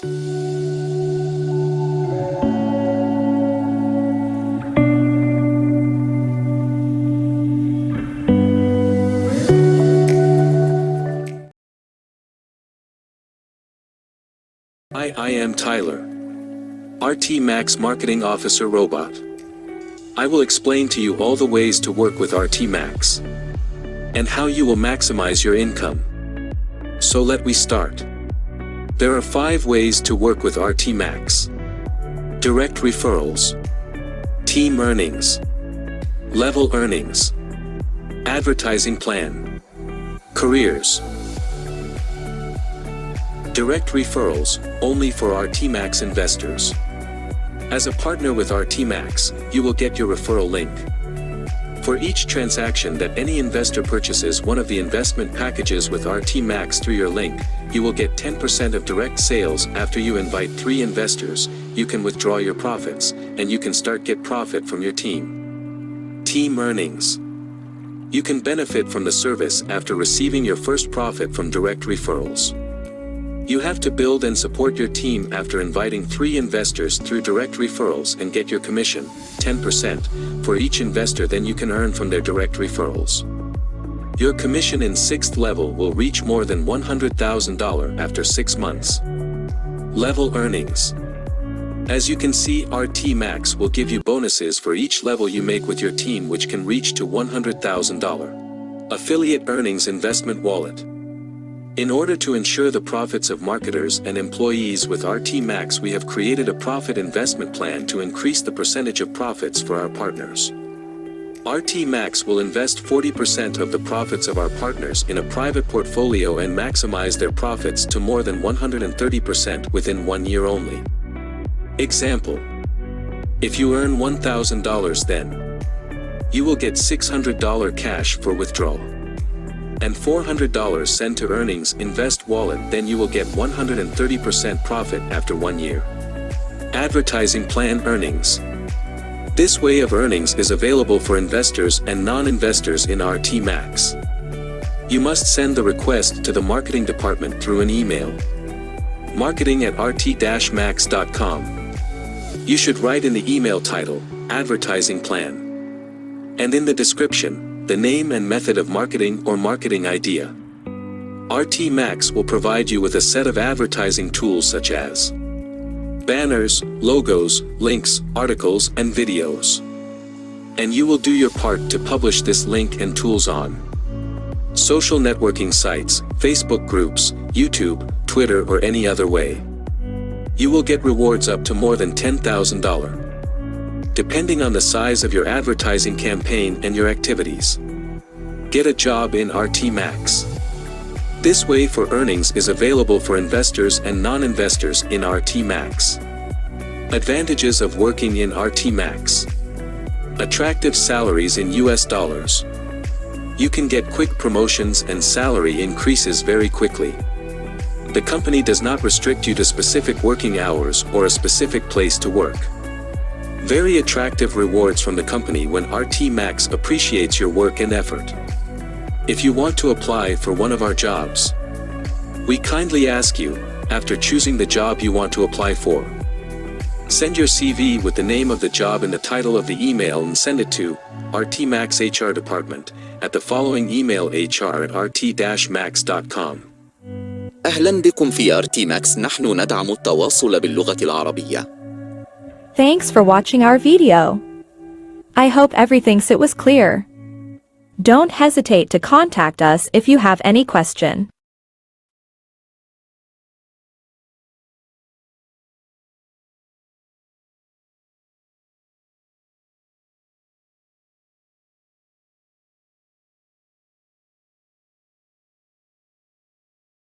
Hi, I am Tyler, RT Maax Marketing Officer Robot. I will explain to you all the ways to work with RT Maax and how you will maximize your income. So let we start. There are 5 ways to work with RT Maax. Direct referrals, team earnings, level earnings, advertising plan, careers. Direct referrals, only for RT Maax investors. As a partner with RT Maax, you will get your referral link. For each transaction that any investor purchases one of the investment packages with RT Maax through your link, you will get 10% of direct sales. After you invite 3 investors, you can withdraw your profits, and you can start get profit from your team. Team earnings. You can benefit from the service after receiving your first profit from direct referrals. You have to build and support your team after inviting 3 investors through direct referrals and get your commission, 10%, for each investor. Then you can earn from their direct referrals. Your commission in 6th level will reach more than $100,000 after 6 months. Level earnings. As you can see, RT Maax will give you bonuses for each level you make with your team, which can reach to $100,000. Affiliate earnings investment wallet. In order to ensure the profits of marketers and employees with RT Maax, we have created a profit investment plan to increase the percentage of profits for our partners. RT Maax will invest 40% of the profits of our partners in a private portfolio and maximize their profits to more than 130% within 1 year only. Example: if you earn $1,000, then you will get $600 cash for withdrawal and $400 sent to earnings invest wallet. Then you will get 130% profit after 1 year. Advertising plan earnings. This way of earnings is available for investors and non-investors in RT Maax. You must send the request to the marketing department through an email. marketing@rt-maax.com. You should write in the email title, advertising plan, and in the description, the name and method of marketing or marketing idea. RT Maax will provide you with a set of advertising tools such as banners, logos, links, articles, and videos. And you will do your part to publish this link and tools on social networking sites, Facebook groups, YouTube, Twitter, or any other way. You will get rewards up to more than $10,000. Depending on the size of your advertising campaign and your activities. Get a job in RT Maax. This way for earnings is available for investors and non-investors in RT Maax. Advantages of working in RT Maax. Attractive salaries in US dollars. You can get quick promotions and salary increases very quickly. The company does not restrict you to specific working hours or a specific place to work. Very attractive rewards from the company when RT Maax appreciates your work and effort. If you want to apply for one of our jobs, we kindly ask you, after choosing the job you want to apply for, send your CV with the name of the job and the title of the email and send it to RT Maax HR Department at the following email: hr@rt-maax.com. أهلا بكم في RT Maax. نحن ندعم التواصل باللغة العربية. Thanks for watching our video. I hope everything was clear. Don't hesitate to contact us if you have any question.